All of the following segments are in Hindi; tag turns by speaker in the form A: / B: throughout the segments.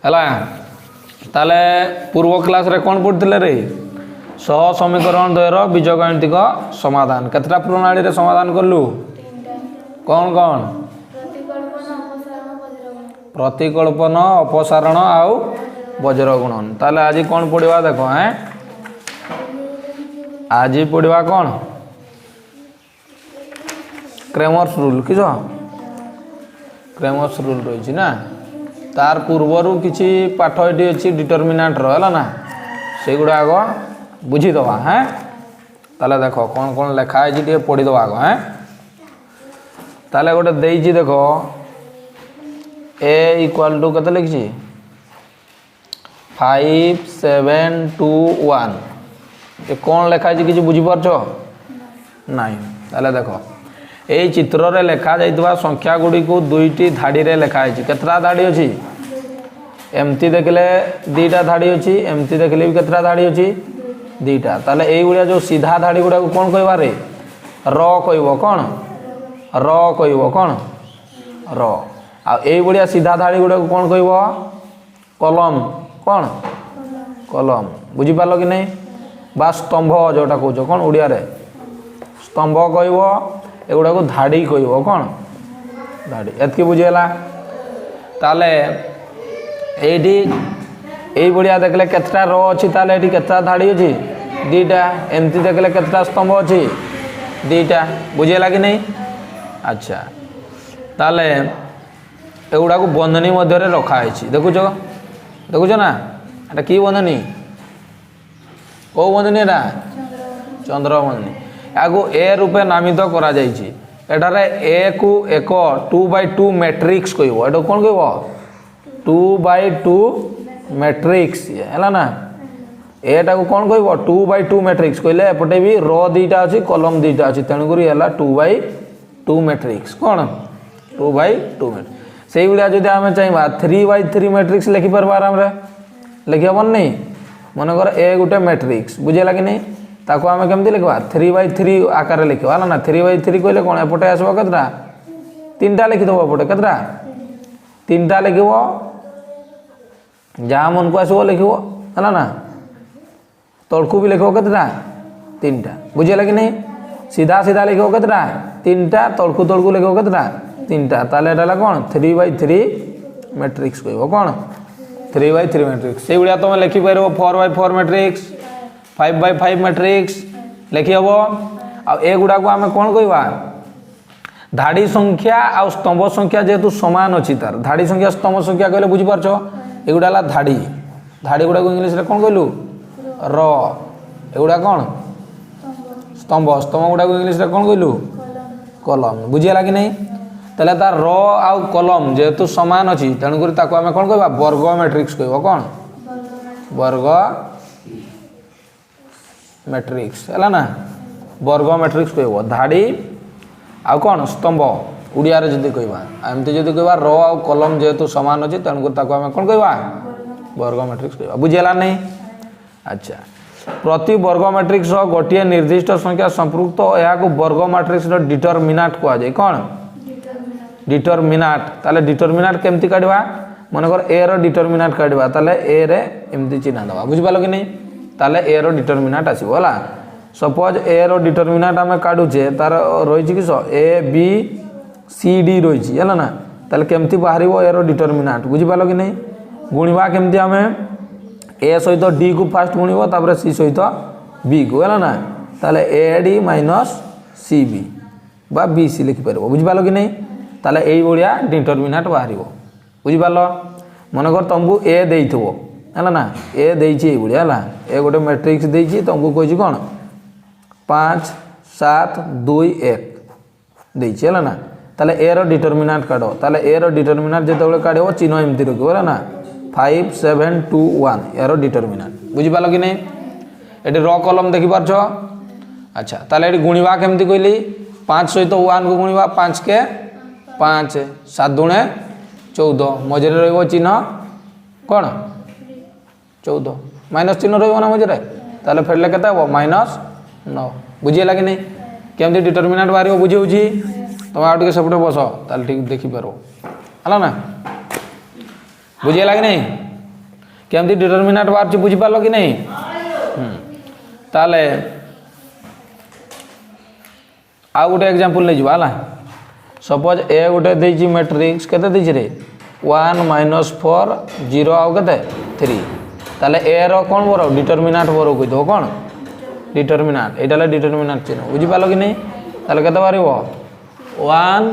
A: है ताले पूर्व क्लास रे कौन पढ़ते रे सह समीकरण द्वयर बीजगणितिक समाधान केतटा प्रणाली रे समाधान कलु कौन कौन प्रतिकल्पन अपसारण आउ वज्र गुणन ताले आज कौन पढ़वा देख हैं आज पढ़वा कौन क्रेमर्स रूल किस क्रेमर्स रूल रही ना तार पूर्वर किसी पाठ ये अच्छी डिटरमिनाट है ना से गुड़ा आग बुझीदवा हैं ताले देख कौन कौन लिखाई टे पढ़ीदवा आग हैं ताले गोटे देख देख ए इक्वाल टू के लिखी 5 7 2 1 ये कौन लिखाई किसी बुझीपार नाई ताले देख यही चित्र रे लेखा जाइतबा संख्या गुड़ी को दुईटी धाड़ी रे लेखाई केतरा धाड़ी अच्छी एमती देखले दीटा धाड़ी अच्छी एमती देखले भी केतरा धाड़ी अच्छी दीटा ताले एई गुड़िया जो सीधा धाड़ी गुड़ा को कौन कहबा रे र कहबो कौन र कहबो कौन र आ एई गुड़िया सीधा धाड़ी गुड़ा को कौन कहबो कलम कौन कलम बुझी पालो कि नहीं बा स्तंभ जोटा कहजो कौन ओडिया रे स्तंभ कहबो एगुड़ा को धाड़ी कहब कौन धाड़ी एतकी बुझीगला ताले एटी यही बढ़िया देखले केतटा रो अच्छी ताले एटी केतटा धाड़ी अच्छी दीटा एमती देखले केतटा स्तंभ अच्छी दीटा बुझीगला कि नहीं अच्छा ताले एगुड़ा को बंधनी मध्य रखाई देखुच देखुच ना एटा की बंधनी कौ बंधनी एटा चंद्र बंधनी आगु ए रूपे नामित करा जाइछि एटारे ए को एक 2/2 मैट्रिक्स कहबो एटा कोन कहबो 2/2 मैट्रिक्स हैला ना एटा को कोन कहबो 2/2 मैट्रिक्स कहले एपटे भी रो दीटा अछि कॉलम दीटा अछि तेनु करी हैला 2/2 मैट्रिक्स कोन 2/2 मैट्रिक्स सेही गुडिया जदि हमें चाहिबा 3/3 मैट्रिक्स लिखि परबा हमरे लिखि हबन नहीं मन कर ए गुटे मैट्रिक्स बुझेला कि नहीं ताको आमे केमती लिखवा 3/3 आकार लिखवा ना 3/3 कहले कोन एपटे आसबो केतरा तीनटा लिखि दबो एपटे केतरा तीनटा लिखिबो जा मन को आसबो लिखिबो हला ना तळकु भी लिखबो केतरा तीनटा बुझेला कि नहीं सीधा सीधा लिखबो केतरा तीनटा तळकु तळकु लिखबो केतरा तीनटा ताले एटाला कोन 3/3 मैट्रिक्स कहबो कोन 3/3 मैट्रिक्स से गुडिया तुम लिखि परबो 4/4 मैट्रिक्स 5/5 मैट्रिक्स लिखि हम आ गुड़ा को आम कौन कहवा धाड़ी संख्या आ स्तंभ संख्या जेहेतु समान अच्छी तार धाड़ी संख्या स्तंभ संख्या कहले बुझीपार एगुड़ा धाड़ी धाड़ी गुड़ा को इंग्लिश रे कौन कहलु र एगुड़ा कौन स्तंभ स्तंभ गुड़ा को इंग्लिश रे कौन कहलु कलम बुझीगला कि नहीं ताले तार र आ कलम जेहेतु समान अच्छी तेणुक आम कौन कहवा वर्ग मैट्रिक्स कहब कौन वर्ग मैट्रिक्स है ना वर्ग मैट्रिक्स कहब धाड़ी आ कौन स्तंभ उड़िया रे जदि कहबा एमती जदि कहबा रो आ कलम जेहेतु समान अच्छे तेणुक ताको आम कौन कहबा वर्ग मैट्रिक्स कहबा बुझेला नहीं अच्छा प्रति वर्ग मैट्रिक्स गोटे निर्दिष्ट संख्या संपृक्त या वर्ग मैट्रिक्स डिटरमिनाट कह जाए कौन डिटरमिनाट ताले डिटरमिनाट केमती काढवा मनकर ए रो डिटरमिनाट काढवा ताले ए रे एमती चिन्ह दवा बुझ पालो कि नहीं ताले ए रो डिटरमिनाट आसीबो हला सपोज ए रो डिटरमिनाट आमे काढुचे तार रहिछि कि ए बी सी डी रहिछि हला ना ताले केमती बाहरिबो ए रो डिटरमिनाट बुझ पालो कि नहीं गुणिबा केमती आमे ए सहित डी को फास्ट गुणिबो तापर सी सहित बी को हला ना ताले A D minus C B बा बी सी लिखि परबो बुझ पालो कि नहीं ताले एई बढिया डिटरमिनाट बाहरिबो बुझ पालो मनकर तुमको ए देइथबो है ना ए देइछि बढ़िया है ए गोटे मैट्रिक्स देइछि तुमको कहि कौन 5 7 2 1 देइछि है ना ताले ए रो डिटरमिनाट काढो ताले ए रो डिटरमिनाट जेतेबेले काढिबो चिन्ह एमती रखिबो है ना 5 7 2 1 ए रो डिटरमिनाट बुझि पालो कि नहीं एटी रो कॉलम देखि पारछो अच्छा ताले एटी गुणिबा केमती कहली 5 सहित 1 को गुणिबा 5 के 5 7 दुणे 14 मझे रहिबो चिन्ह कौन 14 माइनस चिन्ह रहिबो ना मझे ताले फेरले केते हो -9 बुझिएला कि नहीं केमती डिटरमिनाट बाहर बुझे बुझी तुम आउ टे सेपटे बस ताले ठीक देखी पारो है ना बुझिएला कि नहीं। केमती डिटरमिनेंट बाहर बुझी पार कि नहीं ताले आ गोटे एग्जांपल ले जावा सपोज ए गोटे देजी मैट्रिक्स केते देजी रे 1 -4 0 आउ केते 3 ताले ए रो कोन बरो डिटरमिनेंट बरो कहि दो कोन डिटरमिनेंट एटाले डिटरमिनेंट चिन्ह बुझी पालो कि नहीं ताले केते बारिबो 1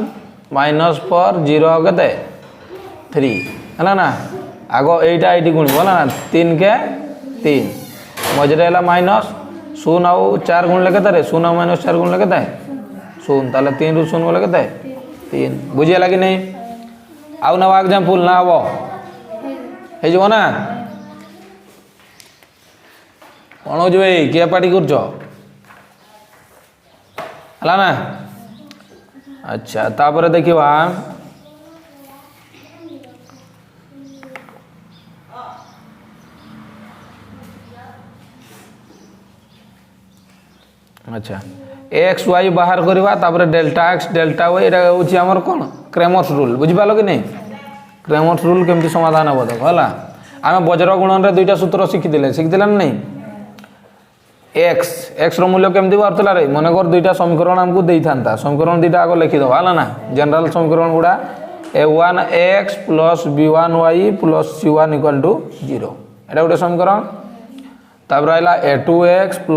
A: -4 0 आउ केते 3 हला ना आगो एटा एटी गुण बोला ना 3 के 3 मजरे हला माइनस 0 आउ 4 गुण लेके रे 0 - 4 गुण लेके 0 ताले 3 रु 0 बोले केते 3 बुझियला कि नहीं आउ ना एग्जांपल ना हबो हे जो ना कोन हो जवे के पार्टी करछो हला ना अच्छा तापर देखिबा अच्छा एक्स वाई बाहर करवा तापर डेल्टा एक्स डेल्टा वाई एटा होची हमर कोन क्रेमर्स रूल बुझि पालो कि नहीं क्रेमर्स रूल केमती समाधान हो देखो हला आमे बज्र गुणन रे दुईटा सूत्र शिखिथिले नहीं एक्स एक्स रो मूल्य केमती बारतला रे मन कर दुईटा समीकरण हमको देई थांता समीकरण दुईटा आगो लिखि दो हला ना जनरल समीकरण गुडा a1x + b1y + c1 = 0 एटा गोटे समीकरण तापर आइला a2x +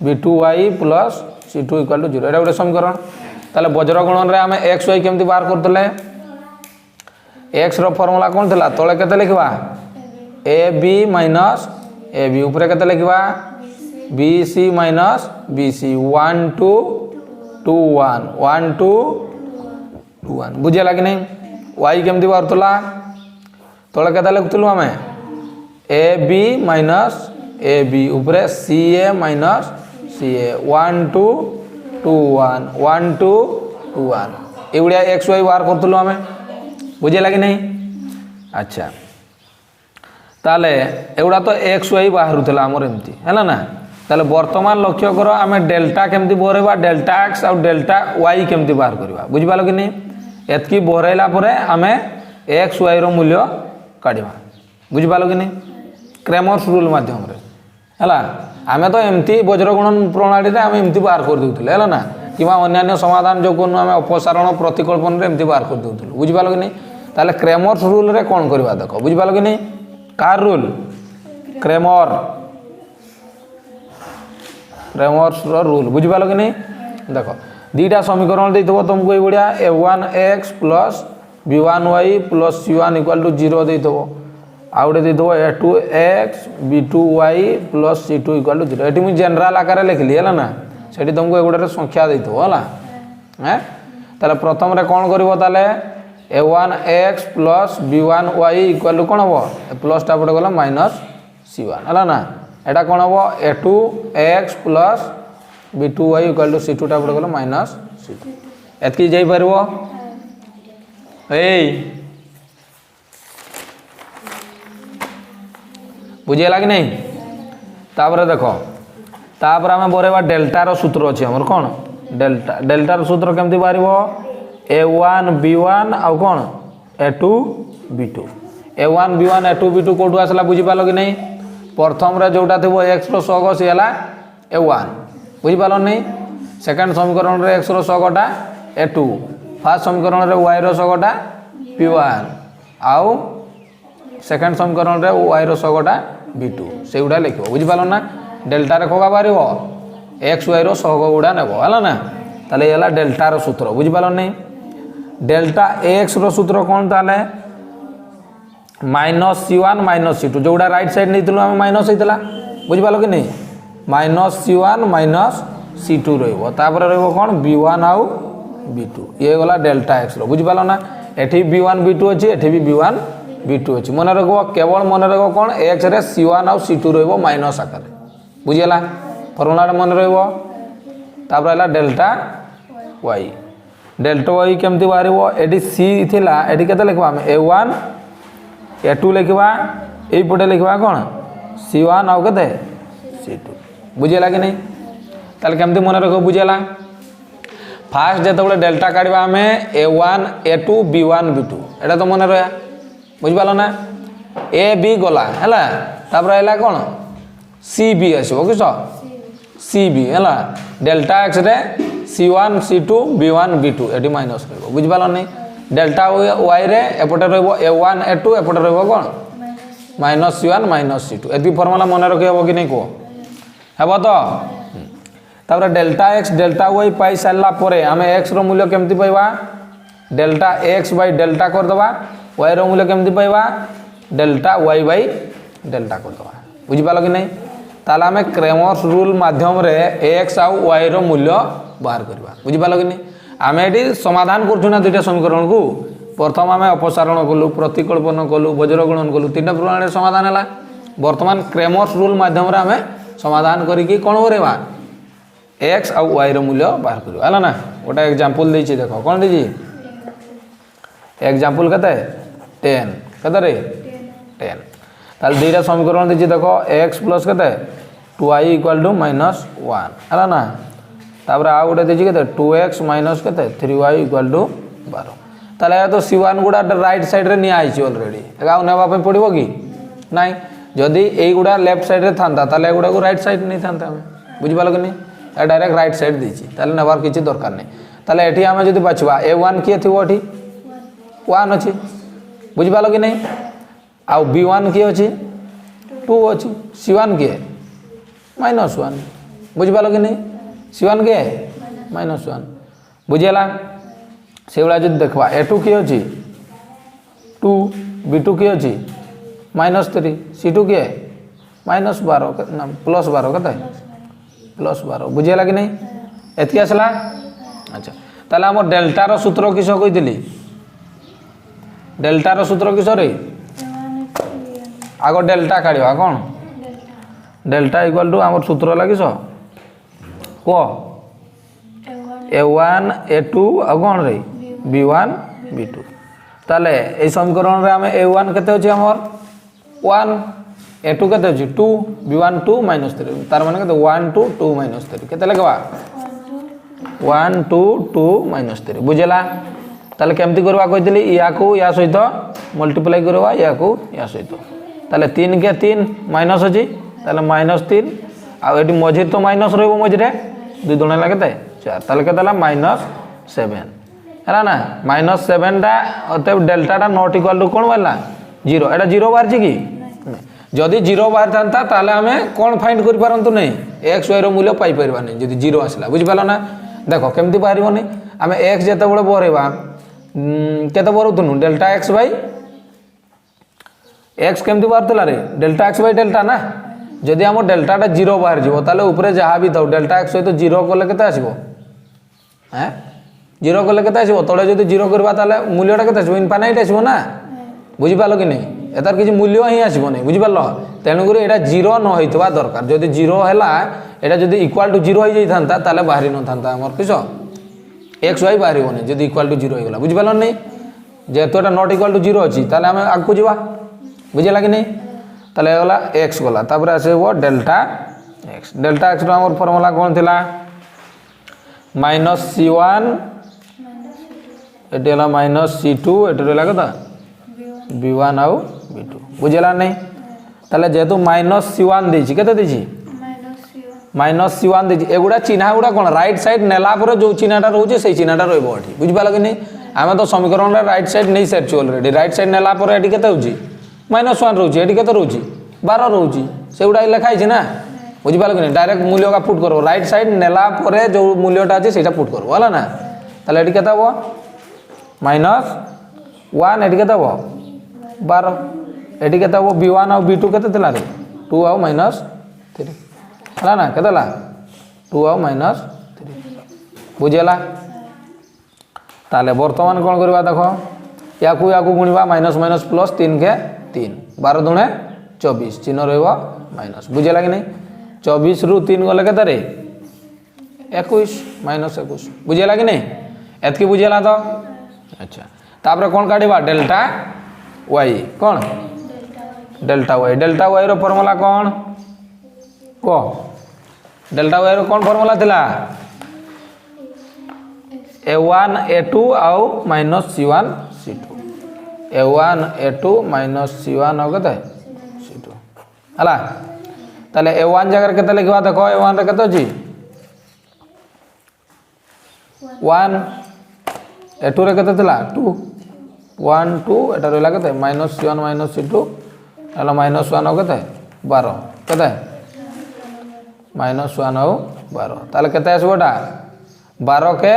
A: b2y + c2 = 0 एटा गोटे समीकरण ताले बज्र गुणन रे आमे x y केमती बाहर करतले x रो फार्मूला कोन थला तळे केते लिखबा ab - ab ऊपर केते लिखबा bc - bc 1 2 2 1 1 2 2 1 बुझियला कि नहीं y केमती बाहर तला तळे केते लिखतलु आमे ab - ab ऊपर ca - ca 1 2 2 1 1 2 2 1 एवढिया एक्स वाई बाहर करतलु आमे बुझियला कि नहीं अच्छा ताले एवढा तो एक्स वाई बाहर उतला हमर एमती हैला ना ताले वर्तमान लक्ष्य करो आमे डेल्टा केमती बहरेबा डेल्टा एक्स और डेल्टा वाई केमती बाहर करबा बुझि पालो कि नहीं एतकी बहरेला परे आमे एक्स वाई रो मूल्य काढिबा बुझि पालो कि नहीं क्रेमर्स रूल माध्यम रे हैला आमे तो एमती वज्र गुणन प्रणाली रे आमे एमती बाहर कर देउतले हैला ना किबा अन्य समाधान जो कोन आमे अपसारण प्रतिकल्पन रे एमती बाहर कर देउतले बुझि पालो कि नहीं ताले क्रेमर्स रूल रे कोन करबा देखो बुझि पालो कि नहीं कार रूल क्रेमर्स रो रूल बुझि पालो कि नहीं देखो दीटा समीकरण देइथबो तुमको ए बढ़िया a1x + b1y + c1 = 0 देइथबो आउडे देइथबो a2x b2y + c2 = 0 eighty मु जनरल आकार लिखली हैला ना सेठी तुमको एगुडा संख्या देइथबो हैला हैं ताले प्रथम रे कोन करबो ताले a1x + b1y = कोन हो प्लस टा पडे गला -c1 हैला ना एटा कोन हो a2x + b2y = c2 टा पडे गला -c2 एतकी जाई परबो ए बुझियला कि नहीं तापर देखो तापर आमे बरेबा डेल्टा रो सूत्र अछि हमर कोन डेल्टा डेल्टा रो सूत्र केमती बारिबो a1 b1 आ कोन a2 b2 a1 b1 a2 b2 कोठु आसला बुझि पालो कि नहीं प्रथम रे जोटा थबो x रो सग से हला a1 बुझि पालो नहीं सेकंड समीकरण रे x रो सगटा a2 फर्स्ट समीकरण रे y रो सगटा b1 आउ सेकंड समीकरण रे y रो सगटा b2 सेउडा लिखो बुझि पालो ना डेल्टा रे कोगा बारिबो x y रो सग गुडा नेबो हला ना ताले हला डेल्टा रो सूत्र बुझि पालो नहीं डेल्टा x रो सूत्र कोन ताले -c1 - c2 जोडा राइट साइड नैतलो हम माइनस हेतला बुझि पालो कि नहीं -c1 - c2 रहइबो तापर रहइबो कोन b1 आउ b2 ये गला डेल्टा x रो बुझि पालो ना एठी b1 b2 अछि एठी भी b1 b2 अछि मन रखबो केवल मन रखबो कोन x रे c1 आउ c2 रहइबो माइनस आकार बुझियला फॉर्मूला मन रहइबो तापर हला डेल्टा y केमती बाहरिबो एठी c थिला एठी केते लिखबा हम a1 a2 लिखबा एई पटे लिखबा कोन c1 आउ केते c2 बुझियला कि नहीं ताले केमती मन रखो बुझियला फास्ट जेतबले डेल्टा काढबा हमें a1 a2 b1 b2 एटा तो मन रहया बुझ पालो ना ए बी गला हैला तापर आइला कोन सी बी आसो किस सी बी हैला delta X ray C1 C2 B1 B2 eighty minus रहबो बुझ पालो नै डेल्टा y रे एपटे रहबो A1 A2 एपटे रहबो कोन माइनस C1 माइनस C2 एती फार्मूला मन रखि हबो कि नै को हबो तो तापर डेल्टा x डेल्टा y पाई सारला परे हमें x रो मूल्य केमति पाइबा डेल्टा x बाय डेल्टा कर दबा y रो मूल्य केमति पाइबा डेल्टा y बाय डेल्टा कर दबा बुझ पालो कि नै ताला हमें क्रेमर्स रूल माध्यम रे x आ y रो मूल्य बाहर करबा बुझ पालो कि नै आमे एटी समाधान करछु ना दुटा समीकरण को प्रथम आमे अपसारण कलु प्रतिकल्पन कलु वज्र गुणन कलु तीनटा प्रणाली समाधान हला वर्तमान क्रेमर्स रूल माध्यम रे आमे समाधान करी कि कोन करेबा x आ y रो मूल्य बाहर करबा हला ना ओटा एग्जांपल दै छी देखो कोन दै छी एग्जांपल कते 10 कते रे 10 ताल दुटा समीकरण दै छी देखो x प्लस कते 2y = -1 हला ना तापर आ गोटे दै छी कते 2x - कते 3y = 12 ताले तो C1 गुडा राइट साइड रे निया आइछि ऑलरेडी एगा नेबा पे पड़िबो कि नाही जदी एई गुडा लेफ्ट साइड रे थांता ताले गुडा को राइट साइड नहीं थांता हम बुझि पालो कि नहीं ए डायरेक्ट राइट साइड दैछि ताले नेबार किछि दरकार नहीं ताले एठी हमें जदी बाछवा A1 किए थिबो एठी 1 अछि बुझि पालो कि नहीं आ B1 किए अछि 2 अछि C1 किए -1 बुझि पालो कि नहीं C1 के -1 बुझेला से वाला जब देखबा A2 के अछि 2 B2 के अछि -3 C2 के -12 ना +12 कते +12 बुझेला कि नहीं एति आसला अच्छा ताले हम डेल्टा रो सूत्र किस कहि दिली डेल्टा रो सूत्र किस रे आगो डेल्टा काढिबा कोन डेल्टा इक्वल टू हमर सूत्र लागिस को A1 A2 आ कोन रे B1 B2 ताले ए समीकरण रे हमें A1 केते अछि हमर 1 A2 केते अछि 2 B1 2 -3 तार माने केते 1 2 2 -3 केते लगबा 1 2 2 -3 बुझेला ताले केमति करबा कहितली या को या सहित मल्टीप्लाई करबा या को या सहित ताले 3 के 3 माइनस अछि ताले -3 आ एटी मझे तो माइनस रहबो मझे 2 दुना लागते 4 ताले केतला -7 हैला ना -7 टा अतः डेल्टा टा नॉट इक्वल टू कोन वाला 0 एटा 0 बाहर छी कि जदी 0 बाहर थांता ताले हमें कोन फाइंड करि परंतु नै x y रो मूल्य पाई परबा नै जदी 0 आसला बुझि पालो ना देखो केमति बाहरिबो नै हमें x जेते बळे बरेबा केते बरउतनु डेल्टा x बाय x केमति बाहरतला रे डेल्टा x बाय डेल्टा ना जदी हम डेल्टा टा 0 बाहर जीवो ताले ऊपर जहा भी थाउ डेल्टा x सहित 0 कोले केते आसीबो हैं 0 कोले केते आसीबो तळे जदी 0 करबा ताले मूल्यटा केते आसीबो इनफाइनाइट आसीबो ना बुझि पालो कि नै एतार किछि मूल्य ही आसीबो नै बुझि पालो तेनु गुरे एटा 0 न होइतबा दरकार जदी 0 हैला एटा जदी इक्वल टू 0 होई जाई थांता ताले बाहरी न थांता हमर किसो x y बाहरिबो नै जदी इक्वल टू 0 होइगला बुझि पालो नै जेतो एटा नॉट इक्वल टू 0 अछि ताले हम आगु जीवा बुझिला कि नै ताले गला x गला तापर आसे वो डेल्टा x रो हमर फार्मूला कोन थिला -C1 एटेला -C2 एटेला कता B1 आउ B2 बुझेला नै ताले जेतु -C1 देछि केते देछि -C1 देछि एगुडा चिन्हा गुडा कोन राइट साइड नेला पर जो चिन्हाटा रहउछि सेही चिन्हाटा रहबो अठी बुझ पालो कि नै आमे तो समीकरण रे राइट साइड नै सेट ऑलरेडी राइट साइड नेला पर एठी केते होछि -1 रहउछि एठी केते रहउछि 12 रहउछि सेउडा लिखा हिछि ना बुझि पालो कि नै डायरेक्ट मूल्य का पुट करो राइट साइड नेला परे जो मूल्यटा अछि सेटा पुट करो होला ना ताले एठी केते हो -1 एठी केते हो 12 एठी केते हो B1 और B2 केते थिला रे 2 और -3 होला ना केतेला 2 और -3 बुझेला ताले वर्तमान कोन करबा देखो याकू गुणिबा माइनस प्लस 3 के 3 12 दुणे 24 चिन्ह रहबो माइनस बुझेला कि नै 24 रु 3 गले केते रे 21 -21 बुझेला कि नै एतकी बुझेला तो अच्छा तापर कोन काढिबा डेल्टा y कोन डेल्टा y रो फार्मूला कोन को डेल्टा y रो कोन फार्मूला थिला A1 A2 आउ -C1 C2 A1 A2 minus C1 हो केते C2 हला ताले A1 जगह केते लिखवा देखो A1 रे केते अछि 1 A2 रे केते थिला 2 1 2 एटा रहला केते माइनस C1 माइनस C2 हला माइनस 1 हो केते 12 केते माइनस 1 हो 12 ताले केते आसबोटा 12 के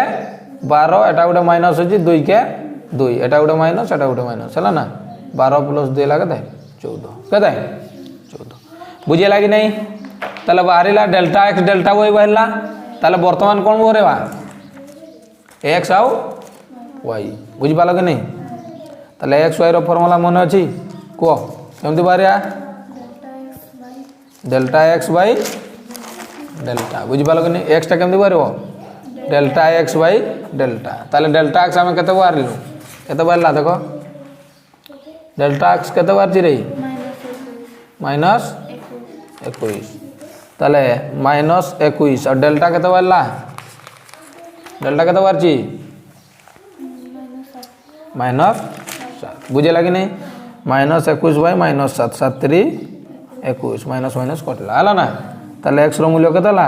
A: 12 एटा गोटे माइनस अछि 2 के 2 एटा गोटे माइनस एटा गोटे माइनस है ना 12 प्लस 2 लगे 14 कहते 14 बुझेला कि नहीं ताले बाहरिला डेल्टा एक्स डेल्टा वाई बाहरिला ताले वर्तमान कोन बरेवा एक्स आउ वाई बुझि पालो कि नहीं ताले एक्स वाई रो फार्मूला मन अछि को केमति बाहरिया डेल्टा एक्स बाई डेल्टा बुझि पालो कि नहीं एक्स टा केमति बाहरिबो डेल्टा एक्स बाई डेल्टा ताले डेल्टा एक्स आमे केते बाहरिलु केते बाहरिला देखो डेल्टा एक्स केते बाहरछि रे माइनस 21 ताले माइनस 21 और डेल्टा केते बाहरिला डेल्टा केते बाहरछि माइनस 7 बुझेला कि नहीं minus 21 by minus 7 7 3 21 minus minus कटला हला ना ताले एक्स रो मूल्य केते ला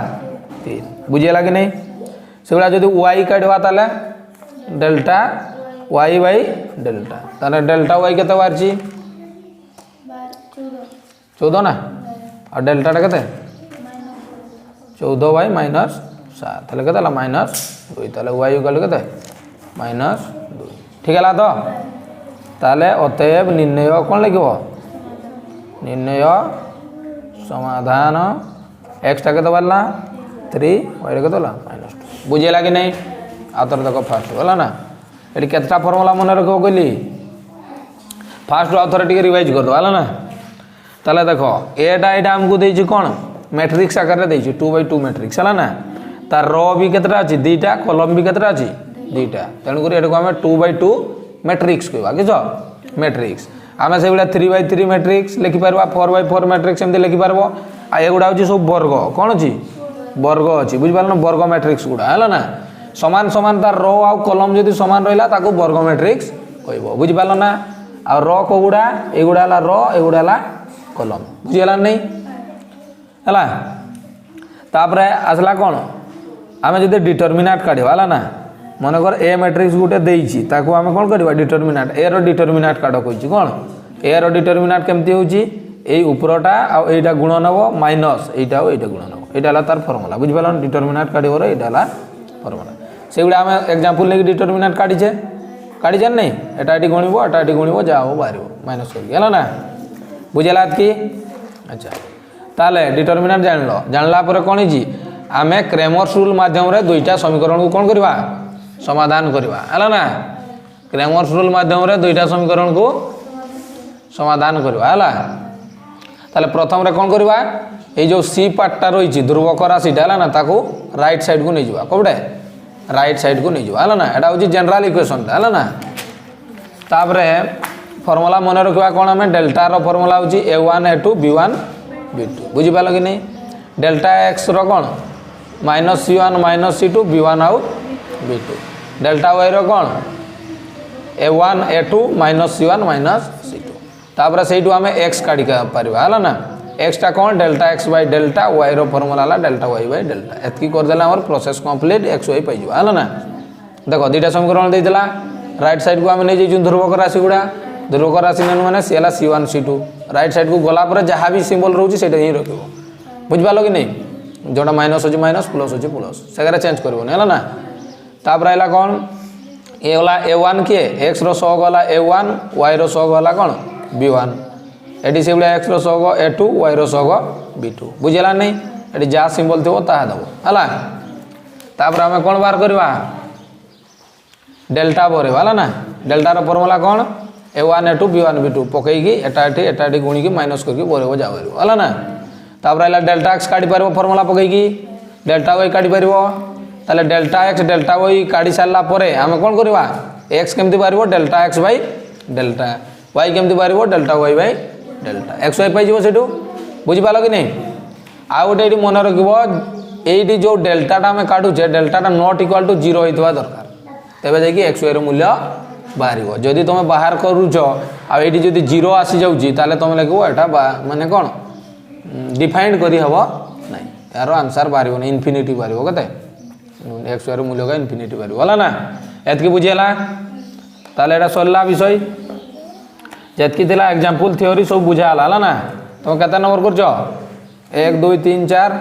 A: 3 बुझेला कि नहीं सेगुड़ा जदि वाई काटवा ताले डेल्टा वाई बाई डेल्टा ताले डेल्टा वाई केते बाहरछि 14 ना और डेल्टा टा केते 14 बाई माइनस 7 ताले केते ला माइनस 2 ताले वाई इक्वल केते माइनस 2 ठीक है ला तो ताले अतएव निर्णय कोन लिखबो निर्णय समाधान एक्स टा केते बाहरला 3 वाई रे केते ला माइनस 2 बुझेला कि नहीं आतर देखो फास्ट होला ना एटी केतटा फार्मूला मन रखो कहली फास्ट आउथर टिके रिवाइज कर दो होला ना ताले देखो एटा एटा हमको देछि कोन मैट्रिक्स आकार रे देछि 2/2 मैट्रिक्स होला ना तार रो भी केतटा अछि दुईटा कॉलम भी केतटा अछि दुईटा तणु करी एटा को हमें 2/2 मैट्रिक्स कहबा किछो मैट्रिक्स आमे सेबुला 3/3 मैट्रिक्स लिखि परबा 4/4 मैट्रिक्स एमते लिखि परबो आ एगुडा होछि सब वर्ग कोन अछि वर्ग अछि बुझि पारल ना वर्ग मैट्रिक्स गुडा हला ना समान समान तार रो आ कॉलम जदि समान रहिला ताको वर्ग मैट्रिक्स कहबो बुझि पारल ना आ रो को गुडा एगुडा ला रो एगुडा ला कॉलम बुझिला नहीं हला तापरे आसला कोन आमे जदि डिटरमिनेंट काढिबा हला ना मन कर ए मैट्रिक्स गुटे देइछि ताको आमे कोन करबा डिटरमिनेंट ए रो डिटरमिनेंट काढ कहिछि कोन ए रो डिटरमिनेंट केमति होछि एई उपरटा आ एटा गुण नबो माइनस एटा आ एटा गुण नबो एटा ला तार फार्मूला बुझि पारल डिटरमिनेंट काढिबो एटा ला फार्मूला सेगुडा आमे एग्जांपल लेके डिटरमिनेंट काढिछे नहीं एटा एटी गुणिबो जा हो बारिबो माइनस करके हला ना बुझेला कि अच्छा ताले डिटरमिनेंट जानला पर कोन हिची आमे क्रेमर्स रूल माध्यम रे दुईटा समीकरण को कोन करबा समाधान करबा हला ना क्रेमर्स रूल माध्यम रे दुईटा समीकरण को समाधान करबा हला ताले प्रथम रे कोन करबा ए जो सी पार्टटा रहिची ध्रुवक राशिटा हला ना ताको राइट साइड को नै जिबा कोबडे राइट साइड को नहीं जावा हला ना एटा होची जनरल इक्वेशन हला ना तापरे फार्मूला मन रखबा कोन हमें डेल्टा रो फार्मूला होची a1 a2 b1 b2 बुझि पालो कि नहीं डेल्टा x रो कोन -c1 -c2 b1 आउ b2 डेल्टा y रो कोन a1 a2 -c1 -c2 तापरे सेइटु हमें x काढी का परबा हला ना x टा कोन delta x by delta y रो फार्मूला ला डेल्टा y बाय डेल्टा एतकी कर देला हमर प्रोसेस कंप्लीट x y पाइ जबा हला ना देखो दुईटा समीकरण देइतला राइट साइड को हम नै जेजु ध्रुवक राशि गुडा ध्रुवक राशि नेनु माने सेला c1 c2 राइट साइड को गला पर जहां भी सिंबल रहउची सेटा ही रखिबो बुझ पालो कि नहीं जोटा माइनस होची माइनस प्लस होची प्लस सेगरा चेंज करबो हला ना तापर आइला कोन ए वाला a1 के x रो सह गला a1 y रो सह गला कोन b1 एटी से x रो सह a2 y रो सह b2 बुझेला नहीं एटी जा सिंबल थो ता दबो हला तापर हम कोन बार करबा डेल्टा बोरे वाला ना डेल्टा रो फार्मूला कोन a1 a2 b1 b2 पकई की एटा गुणी की माइनस करके बोरे जा हला ना तापर आइला डेल्टा x काढी परबो फार्मूला पकई की डेल्टा y काढी परबो ताले डेल्टा x डेल्टा y काढी सारला परे हम कोन करबा x केमति परबो delta x by delta y केमति परबो delta y by delta x y पाइ जीवो सेटू बुझि पालो कि नहीं आ गोटे एटी मन रखिबो एटी जो डेल्टा टा हम काढु छे डेल्टा टा नॉट इक्वल टू 0 होइतबा दरकार तबे जाय कि x y रो मूल्य बाहर जदि तुम बाहर करुच आईटी जदि जीरो आसी जाऊँगी ताले तुम लिख एटा माने कौन डिफाइंड करी हबो नहीं यार आंसर बाहर इनफिनिटी बाहर केते एक्स वायर मूल्य का इनफिनिटी बाहर होला ना एतकी बुझीला ताले एटा सरला विषय जेतकी थिला एग्जांपल थ्योरी सब बुझाला होला ना तुम केते नंबर करछ 1 2 3 4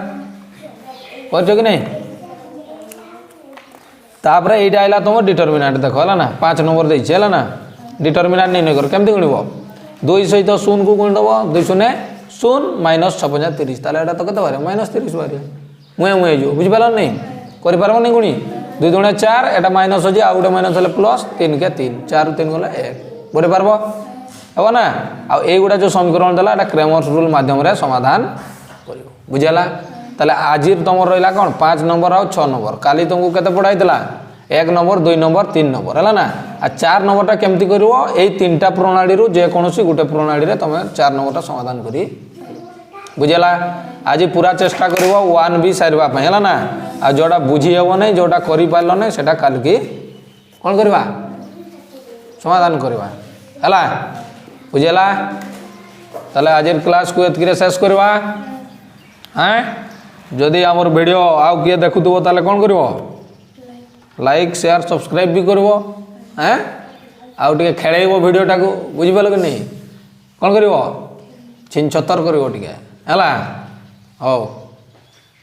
A: करछ कि नहीं तापर एटा आइला तुम डिटरमिनेंट देखो है ना 5 नंबर देछे है ना डिटरमिनेंट नहीं कर केमती गुणिबो 2 सहित 0 को गुण दबो 2 0 0 माइनस 6 30 ताले एटा तो केते बारे माइनस 30 बारे मुए जो बुझि पालो नहीं करि पारबो नहीं गुणी 2 दुणे 4 एटा माइनस हो जे आ गुटे माइनस हले प्लस 3 के 3 4 3 गला 1 बोले पारबो हबो ना आ ए गुडा जो समीकरण देला एटा क्रेमर्स रूल माध्यम रे समाधान करियो बुझिला ताले आज तुम रहा कौन 5 नंबर आ 6 नंबर काली तुमको केते पढ़ाई 1 नंबर 2 नंबर 3 नंबर है ना आ 4 नंबरटा केमती करिवो एई तीनटा प्रणाली रू जे कोनोसी गुटे प्रणाली रे तुम 4 नंबरटा समाधान करी बुझेला आज पूरा चेष्टा करिवो 1 भी सारबा पय है ना आ जोडा बुझी हेबो नै जोडा करि पारलो नै सेटा काल की कोन करबा समाधान करबा हला बुझेला ताले आजर क्लास को एतकी रे शेष करबा हैं जदि आमर वीडियो आउ किए देखुथबो ताले कोन करबो लाइक शेयर सब्सक्राइब भी करबो हैं आउ टिके खेळैबो वीडियोटा को बुझि पालो कि नहीं कोन करबो छिन छतर करबो टिके हला हो।